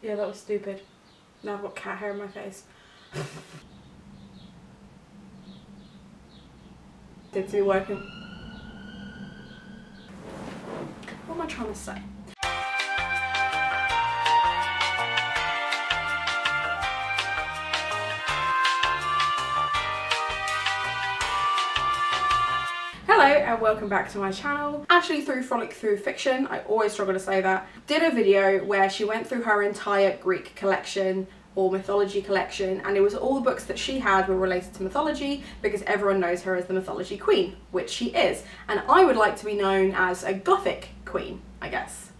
Yeah, that was stupid. Now I've got cat hair in my face. Seems to be working. What am I trying to say? Hello and welcome back to my channel. Ashley through Frolic Through Fiction, I always struggle to say that, did a video where she went through her entire Greek collection or mythology collection, and it was all the books that she had were related to mythology because everyone knows her as the mythology queen, which she is. And I would like to be known as a Gothic queen, I guess,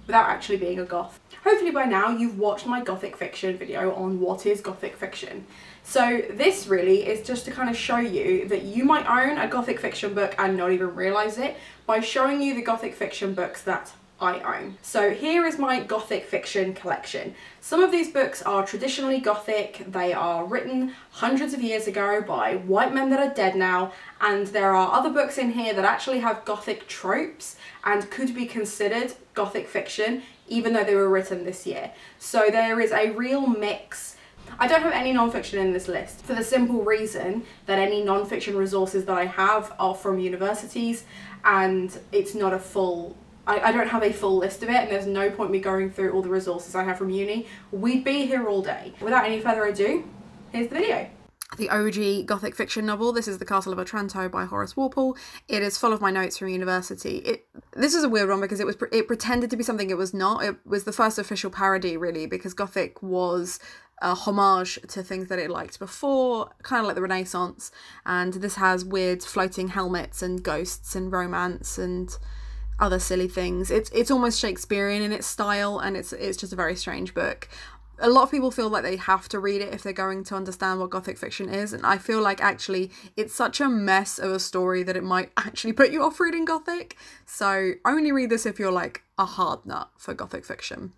without actually being a goth. Hopefully by now you've watched my Gothic fiction video on what is Gothic fiction. So this really is just to kind of show you that you might own a Gothic fiction book and not even realise it by showing you the Gothic fiction books that I own. So here is my Gothic fiction collection. Some of these books are traditionally Gothic, they are written hundreds of years ago by white men that are dead now, and there are other books in here that actually have Gothic tropes and could be considered Gothic fiction even though they were written this year. So there is a real mix. I don't have any non-fiction in this list for the simple reason that any non-fiction resources that I have are from universities and it's not a full, I don't have a full list of it, and there's no point me going through all the resources I have from uni. We'd be here all day. Without any further ado, here's the video. The OG Gothic fiction novel. This is The Castle of Otranto by Horace Walpole. It is full of my notes from university. This is a weird one because it pretended to be something it was not. It was the first official parody really, because Gothic was a homage to things that it liked before, kind of like the Renaissance, and this has weird floating helmets and ghosts and romance and other silly things. It's almost Shakespearean in its style, and it's just a very strange book. A lot of people feel like they have to read it if they're going to understand what Gothic fiction is, and I feel like actually it's such a mess of a story that it might actually put you off reading Gothic, so only read this if you're like a hard nut for Gothic fiction.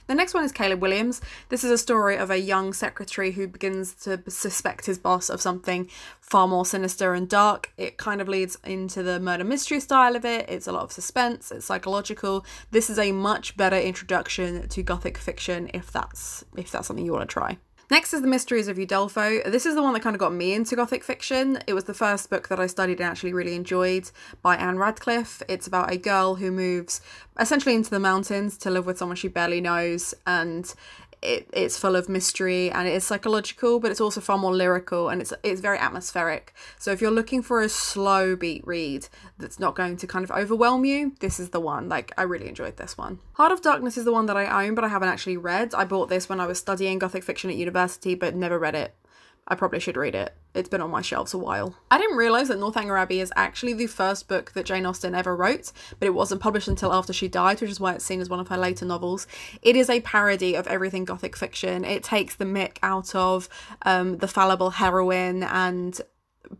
The next one is Caleb Williams. This is a story of a young secretary who begins to suspect his boss of something far more sinister and dark. It kind of leads into the murder mystery style of it. It's a lot of suspense, it's psychological. This is a much better introduction to Gothic fiction if that's something you want to try. Next is The Mysteries of Udolpho. This is the one that kind of got me into Gothic fiction. It was the first book that I studied and actually really enjoyed, by Anne Radcliffe. It's about a girl who moves essentially into the mountains to live with someone she barely knows, and it's full of mystery and it is psychological, but it's also far more lyrical and it's very atmospheric. So if you're looking for a slow beat read that's not going to kind of overwhelm you, this is the one. Like, I really enjoyed this one. Heart of Darkness is the one that I own but I haven't actually read. I bought this when I was studying Gothic fiction at university but never read it. I probably should read it. It's been on my shelves a while. I didn't realise that Northanger Abbey is actually the first book that Jane Austen ever wrote, but it wasn't published until after she died, which is why it's seen as one of her later novels. It is a parody of everything Gothic fiction. It takes the mick out of the fallible heroine and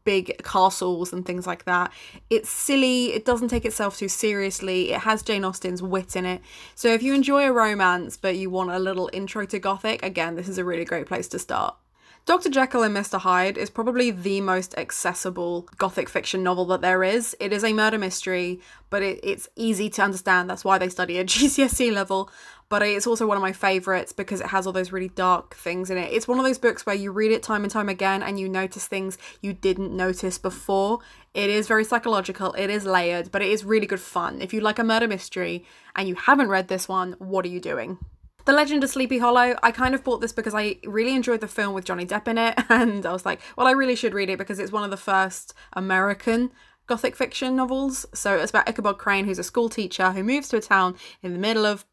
big castles and things like that. It's silly, it doesn't take itself too seriously, it has Jane Austen's wit in it. So if you enjoy a romance but you want a little intro to Gothic, again, this is a really great place to start. Dr. Jekyll and Mr Hyde is probably the most accessible Gothic fiction novel that there is. It is a murder mystery, but it's easy to understand. That's why they study at GCSE level. But it's also one of my favourites because it has all those really dark things in it. It's one of those books where you read it time and time again and you notice things you didn't notice before. It is very psychological, it is layered, but it is really good fun. If you like a murder mystery and you haven't read this one, what are you doing? The Legend of Sleepy Hollow, I kind of bought this because I really enjoyed the film with Johnny Depp in it, and I was like, well, I really should read it because it's one of the first American Gothic fiction novels. So it's about Ichabod Crane, who's a school teacher who moves to a town in the middle of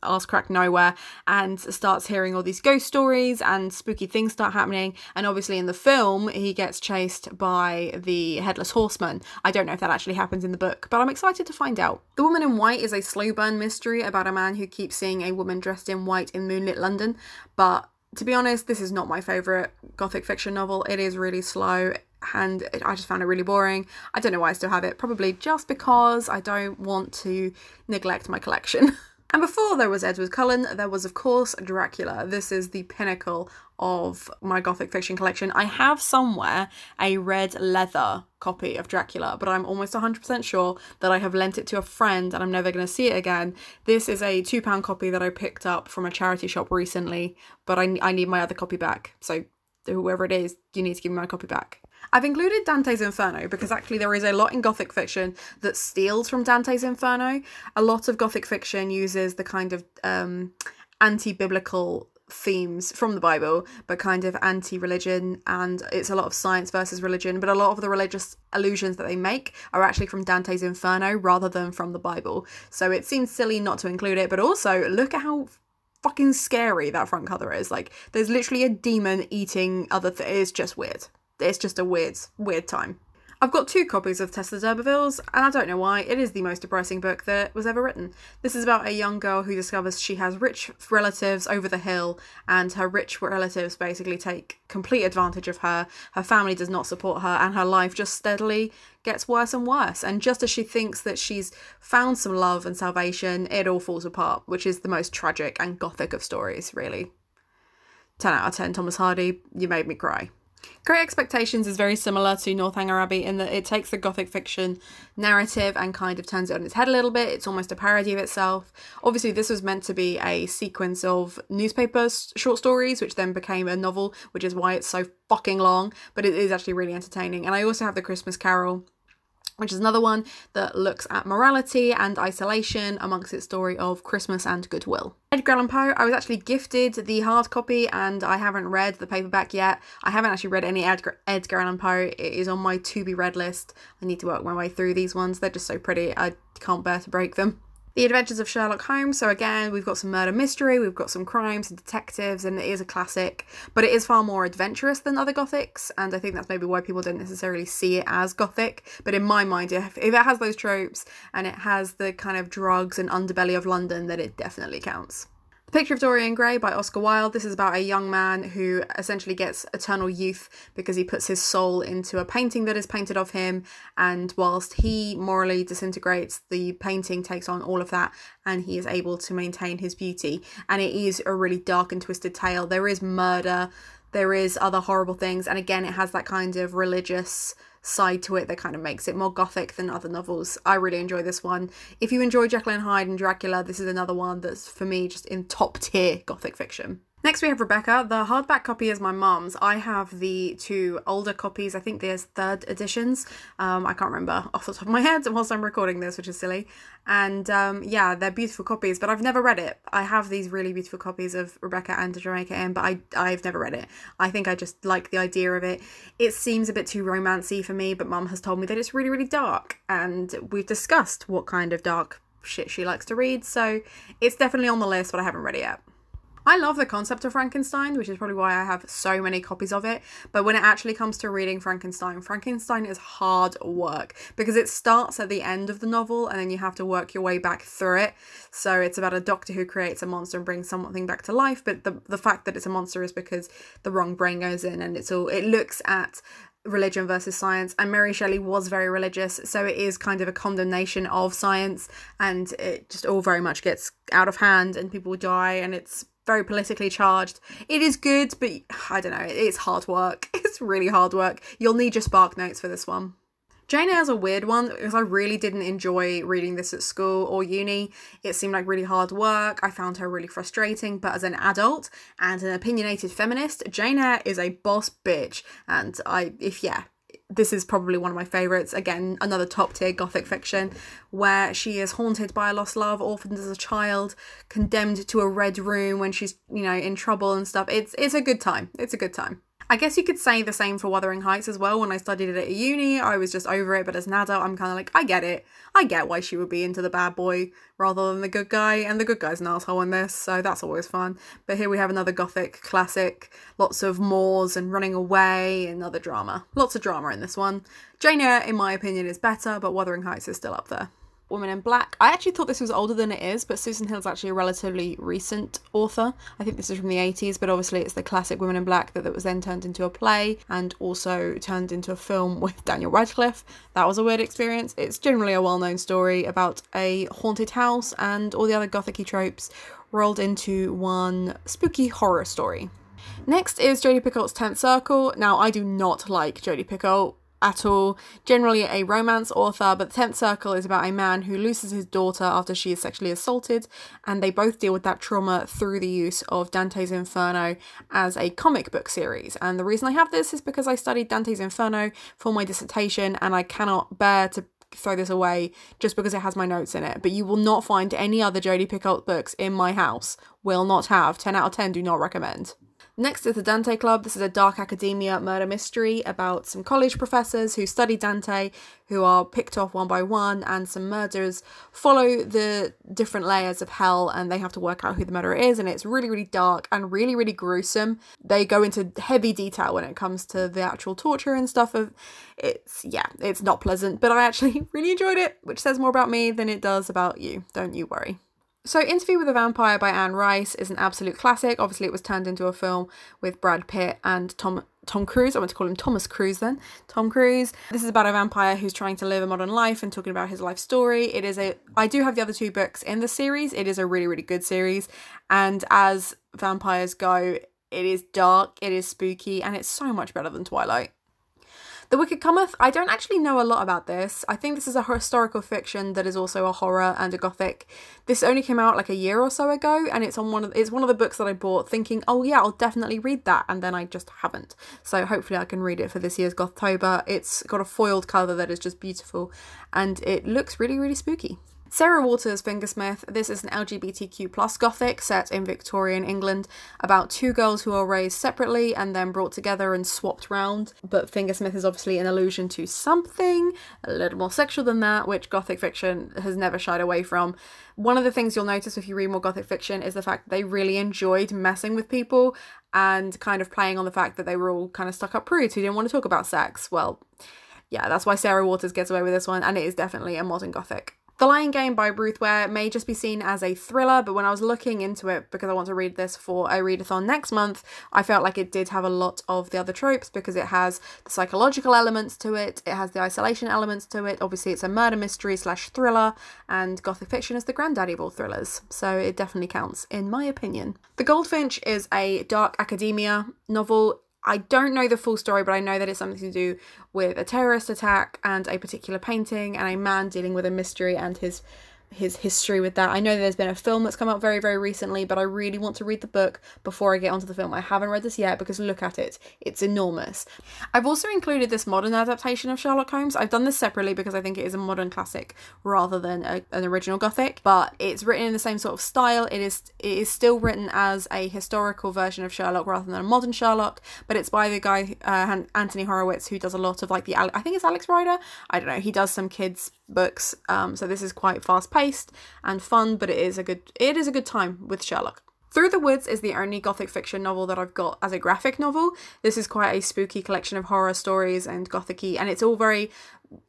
arse crack nowhere and starts hearing all these ghost stories and spooky things start happening, and obviously in the film he gets chased by the headless horseman. I don't know if that actually happens in the book, but I'm excited to find out. The Woman in White is a slow burn mystery about a man who keeps seeing a woman dressed in white in moonlit London, but to be honest, this is not my favourite Gothic fiction novel. It is really slow and I just found it really boring. I don't know why I still have it, probably just because I don't want to neglect my collection. And before there was Edward Cullen, there was of course Dracula. This is the pinnacle of my Gothic fiction collection. I have somewhere a red leather copy of Dracula, but I'm almost 100% sure that I have lent it to a friend and I'm never going to see it again. This is a £2 copy that I picked up from a charity shop recently, but I need my other copy back. So whoever it is, you need to give me my copy back. I've included Dante's Inferno because actually there is a lot in Gothic fiction that steals from Dante's Inferno. A lot of Gothic fiction uses the kind of anti-biblical themes from the Bible, but kind of anti-religion, and it's a lot of science versus religion, but a lot of the religious allusions that they make are actually from Dante's Inferno rather than from the Bible. So it seems silly not to include it, but also look at how fucking scary that front cover is. Like, there's literally a demon eating other things. It's just weird. It's just a weird time. I've got 2 copies of Tess of the D'Urbervilles, and I don't know why, it is the most depressing book that was ever written. This is about a young girl who discovers she has rich relatives over the hill, and her rich relatives basically take complete advantage of her. Her family does not support her, and her life just steadily gets worse and worse. And just as she thinks that she's found some love and salvation, it all falls apart, which is the most tragic and Gothic of stories, really. 10 out of 10, Thomas Hardy, you made me cry. Great Expectations is very similar to Northanger Abbey in that it takes the Gothic fiction narrative and kind of turns it on its head a little bit. It's almost a parody of itself. Obviously, this was meant to be a sequence of newspaper short stories, which then became a novel, which is why it's so fucking long, but it is actually really entertaining. And I also have The Christmas Carol, which is another one that looks at morality and isolation amongst its story of Christmas and goodwill. Edgar Allan Poe, I was actually gifted the hard copy and I haven't read the paperback yet. I haven't actually read any Edgar Allan Poe. It is on my to be read list. I need to work my way through these ones. They're just so pretty. I can't bear to break them. The Adventures of Sherlock Holmes, so again, we've got some murder mystery, we've got some crimes and detectives, and it is a classic, but it is far more adventurous than other Gothics, and I think that's maybe why people don't necessarily see it as Gothic, but in my mind, if it has those tropes, and it has the kind of drugs and underbelly of London, then it definitely counts. The Picture of Dorian Gray by Oscar Wilde. This is about a young man who essentially gets eternal youth because he puts his soul into a painting that is painted of him, and whilst he morally disintegrates, the painting takes on all of that and he is able to maintain his beauty. And it is a really dark and twisted tale. There is murder, there is other horrible things, and again it has that kind of religious side to it that kind of makes it more Gothic than other novels. I really enjoy this one. If you enjoy Jekyll and Hyde and Dracula, this is another one that's for me just in top tier Gothic fiction. Next we have Rebecca. The hardback copy is my mum's. I have the 2 older copies. I think there's 3rd editions. I can't remember off the top of my head whilst I'm recording this, which is silly. And yeah, they're beautiful copies, but I've never read it. I have these really beautiful copies of Rebecca and the Jamaica Inn, but I've never read it. I think I just like the idea of it. It seems a bit too romancy for me, but mum has told me that it's really, really dark. And we've discussed what kind of dark shit she likes to read, so it's definitely on the list, but I haven't read it yet. I love the concept of Frankenstein, which is probably why I have so many copies of it. But when it actually comes to reading Frankenstein, Frankenstein is hard work because it starts at the end of the novel and then you have to work your way back through it. So it's about a doctor who creates a monster and brings something back to life. But the fact that it's a monster is because the wrong brain goes in, and it looks at religion versus science, and Mary Shelley was very religious, so it is kind of a condemnation of science, and it just all very much gets out of hand and people die, and it's very politically charged. It is good, but I don't know, it's hard work. It's really hard work. You'll need your Spark Notes for this one. Jane Eyre's a weird one because I really didn't enjoy reading this at school or uni. It seemed like really hard work. I found her really frustrating, but as an adult and an opinionated feminist, Jane Eyre is a boss bitch. And this is probably one of my favourites. Again, another top tier Gothic fiction where she is haunted by a lost love, orphaned as a child, condemned to a red room when she's, in trouble and stuff. It's a good time. It's a good time. I guess you could say the same for Wuthering Heights as well. When I studied it at uni, I was just over it, but as an adult, I'm kind of like, I get it. I get why she would be into the bad boy rather than the good guy, and the good guy's an asshole in this, so that's always fun. But here we have another Gothic classic, lots of moors and running away and other drama. Lots of drama in this one. Jane Eyre, in my opinion, is better, but Wuthering Heights is still up there. Woman in Black. I actually thought this was older than it is, but Susan Hill's actually a relatively recent author. I think this is from the 80s, but obviously it's the classic Woman in Black that was then turned into a play and also turned into a film with Daniel Radcliffe. That was a weird experience. It's generally a well-known story about a haunted house and all the other Gothic-y tropes rolled into one spooky horror story. Next is Jodie Picoult's 10th Circle. Now, I do not like Jodie Picoult at all. Generally a romance author, but the 10th Circle is about a man who loses his daughter after she is sexually assaulted, and they both deal with that trauma through the use of Dante's Inferno as a comic book series. And the reason I have this is because I studied Dante's Inferno for my dissertation, and I cannot bear to throw this away just because it has my notes in it. But you will not find any other Jodie Picoult books in my house. Will not have. 10 out of 10, do not recommend. Next is the Dante Club. This is a dark academia murder mystery about some college professors who study Dante, who are picked off one by one, and some murders follow the different layers of hell, and they have to work out who the murderer is, and it's really, really dark and really, really gruesome. They go into heavy detail when it comes to the actual torture and stuff. It's not pleasant, but I actually really enjoyed it, which says more about me than it does about you. Don't you worry. So Interview with a Vampire by Anne Rice is an absolute classic. Obviously it was turned into a film with Brad Pitt and Tom Cruise. I want to call him Thomas Cruise then. Tom Cruise. This is about a vampire who's trying to live a modern life and talking about his life story. I do have the other 2 books in the series. It is a really, really good series. And as vampires go, it is dark, it is spooky, and it's so much better than Twilight. The Wicked Cometh, I don't actually know a lot about this. I think this is a historical fiction that is also a horror and a gothic. This only came out like a year or so ago, and it's one of the books that I bought thinking, oh yeah, I'll definitely read that, and then I just haven't. So hopefully I can read it for this year's Gothtober. It's got a foiled cover that is just beautiful, and it looks really, really spooky. Sarah Waters' Fingersmith. This is an LGBTQ+ gothic set in Victorian England about 2 girls who are raised separately and then brought together and swapped round. But Fingersmith is obviously an allusion to something a little more sexual than that, which gothic fiction has never shied away from. One of the things you'll notice if you read more gothic fiction is the fact that they really enjoyed messing with people and kind of playing on the fact that they were all kind of stuck-up prudes who didn't want to talk about sex. Well, yeah, that's why Sarah Waters gets away with this one, and it is definitely a modern gothic. The Lying Game by Ruth Ware may just be seen as a thriller, but when I was looking into it, because I want to read this for a readathon next month, I felt like it did have a lot of the other tropes, because it has the psychological elements to it, it has the isolation elements to it, obviously it's a murder mystery / thriller, and gothic fiction is the granddaddy of all thrillers, so it definitely counts, in my opinion. The Goldfinch is a dark academia novel. I don't know the full story, but I know that it's something to do with a terrorist attack and a particular painting and a man dealing with a mystery and his history with that. I know there's been a film that's come out very, very recently, but I really want to read the book before I get onto the film. I haven't read this yet because look at it. It's enormous. I've also included this modern adaptation of Sherlock Holmes. I've done this separately because I think it is a modern classic rather than an original Gothic, but it's written in the same sort of style. It is still written as a historical version of Sherlock rather than a modern Sherlock, but it's by the guy, Anthony Horowitz, who does a lot of like I think it's Alex Rider. I don't know. He does some kids books. So this is quite fast-paced and fun, but it is a good time with Sherlock. Through the Woods is the only gothic fiction novel that I've got as a graphic novel. This is quite a spooky collection of horror stories and gothic-y, and it's all very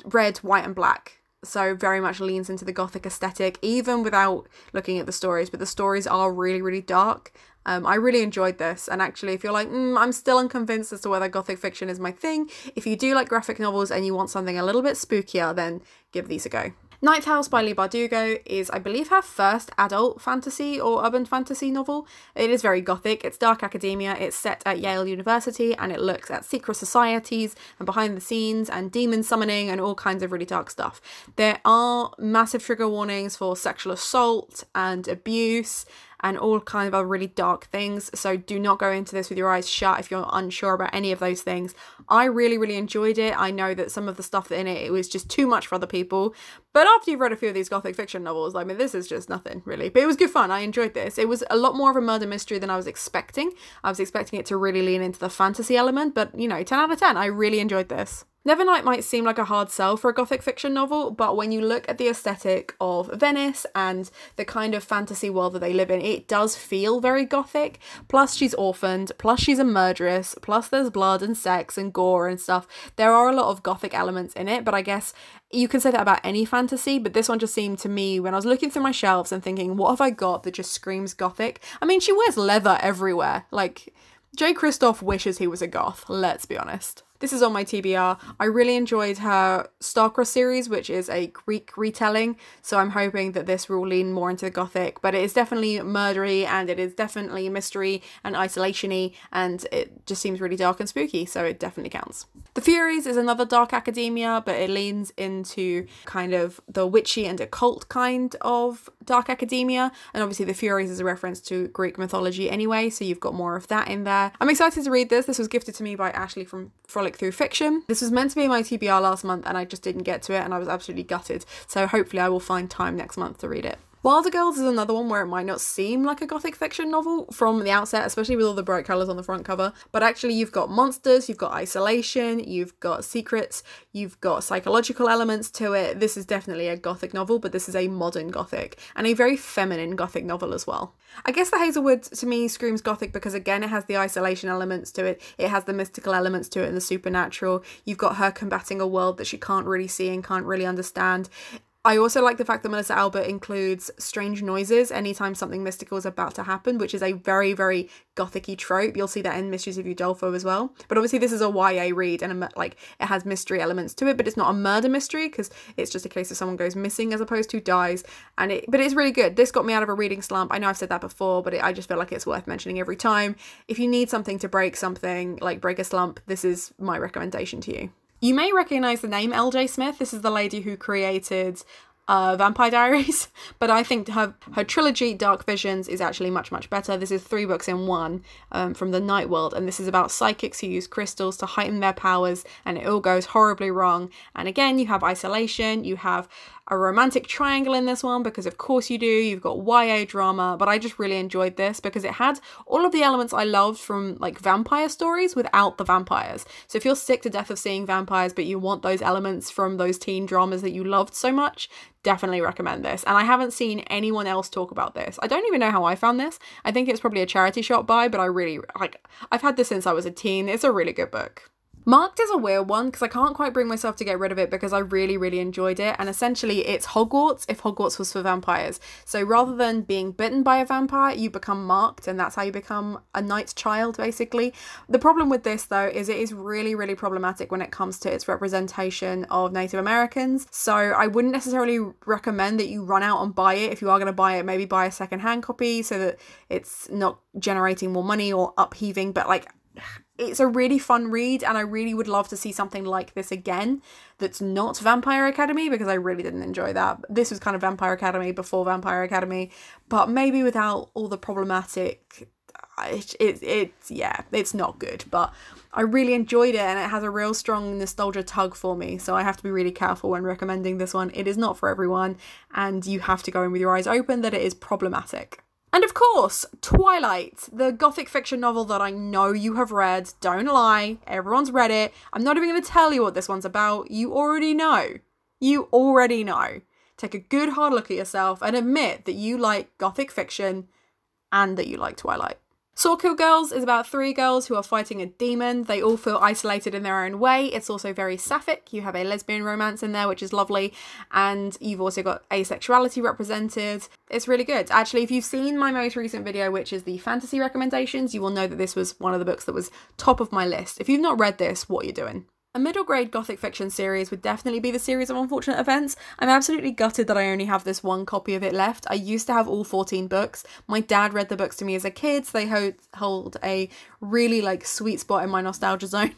red, white and black. So very much leans into the gothic aesthetic, even without looking at the stories, but the stories are really, really dark. I really enjoyed this, and actually if you're like, I'm still unconvinced as to whether gothic fiction is my thing, if you do like graphic novels and you want something a little bit spookier, then give these a go. Night House by Leigh Bardugo is, I believe, her first adult fantasy or urban fantasy novel. It is very gothic, it's dark academia, it's set at Yale University, and it looks at secret societies and behind the scenes and demon summoning and all kinds of really dark stuff. There are massive trigger warnings for sexual assault and abuse and all kind of other really dark things, so do not go into this with your eyes shut if you're unsure about any of those things. I really, really enjoyed it. I know that some of the stuff in it was just too much for other people, but after you've read a few of these gothic fiction novels, I mean, this is just nothing really, but it was good fun. I enjoyed this. It was a lot more of a murder mystery than I was expecting. I was expecting it to really lean into the fantasy element, but you know, 10 out of 10, I really enjoyed this. Nevernight might seem like a hard sell for a gothic fiction novel, but when you look at the aesthetic of Venice and the kind of fantasy world that they live in, it does feel very gothic. Plus she's orphaned, plus she's a murderess, plus there's blood and sex and gore and stuff. There are a lot of gothic elements in it, but I guess you can say that about any fantasy, but this one just seemed to me, when I was looking through my shelves and thinking, what have I got that just screams gothic? I mean, she wears leather everywhere. Like, J. Kristoff wishes he was a goth, let's be honest. This is on my TBR. I really enjoyed her Star-Crossed series, which is a Greek retelling, so I'm hoping that this will lean more into the Gothic, but it is definitely murdery, and it is definitely mystery and isolation-y, and it just seems really dark and spooky, so it definitely counts. The Furies is another dark academia, but it leans into kind of the witchy and occult kind of dark academia, and obviously the Furies is a reference to Greek mythology anyway, so you've got more of that in there. I'm excited to read this. This was gifted to me by Ashley from Frolic Through Fiction. This was meant to be my TBR last month and I just didn't get to it, and I was absolutely gutted, so hopefully I will find time next month to read it. Wilder Girls is another one where it might not seem like a gothic fiction novel from the outset, especially with all the bright colours on the front cover, but actually you've got monsters, you've got isolation, you've got secrets, you've got psychological elements to it. This is definitely a gothic novel, but this is a modern gothic, and a very feminine gothic novel as well. I guess the Hazelwood to me screams gothic because again it has the isolation elements to it, it has the mystical elements to it and the supernatural. You've got her combating a world that she can't really see and can't really understand. I also like the fact that Melissa Albert includes strange noises anytime something mystical is about to happen, which is a very, very gothic-y trope. You'll see that in Mysteries of Udolpho as well. But obviously this is a YA read and it has mystery elements to it, but it's not a murder mystery because it's just a case of someone goes missing as opposed to dies. But it's really good. This got me out of a reading slump. I know I've said that before, but I just feel like it's worth mentioning every time. If you need something to break something, like break a slump, this is my recommendation to you. You may recognise the name L.J. Smith. This is the lady who created Vampire Diaries, but I think her trilogy Dark Visions is actually much, much better. This is 3 books in one from the Night World, and this is about psychics who use crystals to heighten their powers, and it all goes horribly wrong. And again, you have isolation, you have a romantic triangle in this one, because of course you do. You've got YA drama, but I just really enjoyed this because it had all of the elements I loved from like vampire stories without the vampires. So if you're sick to death of seeing vampires, but you want those elements from those teen dramas that you loved so much, definitely recommend this. And I haven't seen anyone else talk about this. I don't even know how I found this. I think it's probably a charity shop buy, but I really, I've had this since I was a teen. It's a really good book. Marked is a weird one because I can't quite bring myself to get rid of it because I really, really enjoyed it. And essentially it's Hogwarts if Hogwarts was for vampires. So rather than being bitten by a vampire, you become marked, and that's how you become a knight's child, basically. The problem with this though is it is really, really problematic when it comes to its representation of Native Americans. So I wouldn't necessarily recommend that you run out and buy it. If you are going to buy it, maybe buy a secondhand copy so that it's not generating more money or upheaving, but like, it's a really fun read, and I really would love to see something like this again that's not Vampire Academy, because I really didn't enjoy that. This was kind of Vampire Academy before Vampire Academy, but maybe without all the problematic, it's not good, but I really enjoyed it, and it has a real strong nostalgia tug for me, so I have to be really careful when recommending this one. It is not for everyone, and you have to go in with your eyes open that it is problematic. And of course, Twilight, the gothic fiction novel that I know you have read. Don't lie, everyone's read it. I'm not even going to tell you what this one's about. You already know. You already know. Take a good hard look at yourself and admit that you like gothic fiction and that you like Twilight. Swordkill Girls is about 3 girls who are fighting a demon. They all feel isolated in their own way. It's also very sapphic. You have a lesbian romance in there, which is lovely. And you've also got asexuality represented. It's really good. Actually, if you've seen my most recent video, which is the fantasy recommendations, you will know that this was one of the books that was top of my list. If you've not read this, what are you doing? A middle grade gothic fiction series would definitely be the Series of Unfortunate Events. I'm absolutely gutted that I only have this one copy of it left. I used to have all 14 books. My dad read the books to me as a kid, so they hold a really sweet spot in my nostalgia zone.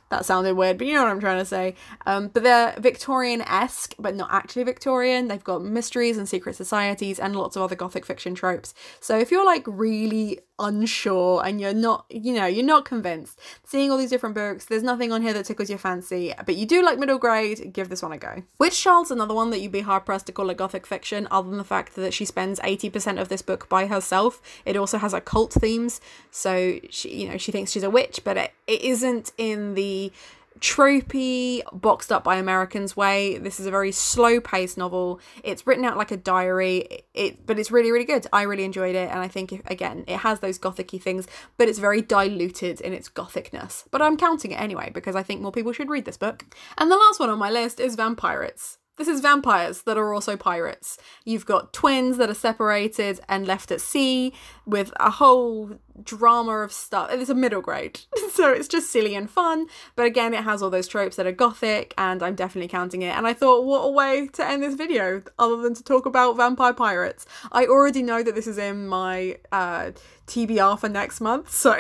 That sounded weird, but you know what I'm trying to say. But they're Victorian-esque, but not actually Victorian. They've got mysteries and secret societies and lots of other gothic fiction tropes. So if you're really unsure and you're not, you're not convinced, seeing all these different books, there's nothing on here that tickles your fancy, but you do like middle grade, give this one a go. Witch Child's another one that you'd be hard pressed to call a gothic fiction, other than the fact that she spends 80% of this book by herself. It also has occult themes, so she thinks she's a witch, but it isn't in the tropey, boxed up by Americans way. This is a very slow paced novel. It's written out like a diary, but it's really, really good. I really enjoyed it, and I think, again, it has those gothic-y things, but it's very diluted in its gothicness. But I'm counting it anyway, because I think more people should read this book. And the last one on my list is Vampiress. This is vampires that are also pirates. You've got twins that are separated and left at sea with a whole drama of stuff. It's a middle grade, so it's just silly and fun. But again, it has all those tropes that are Gothic, and I'm definitely counting it. And I thought, what a way to end this video other than to talk about vampire pirates. I already know that this is in my TBR for next month, so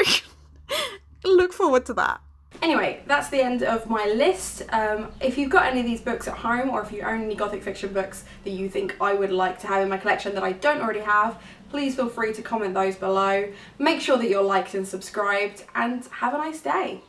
look forward to that. Anyway, that's the end of my list. If you've got any of these books at home, or if you own any Gothic fiction books that you think I would like to have in my collection that I don't already have, please feel free to comment those below. Make sure that you're liked and subscribed, and have a nice day.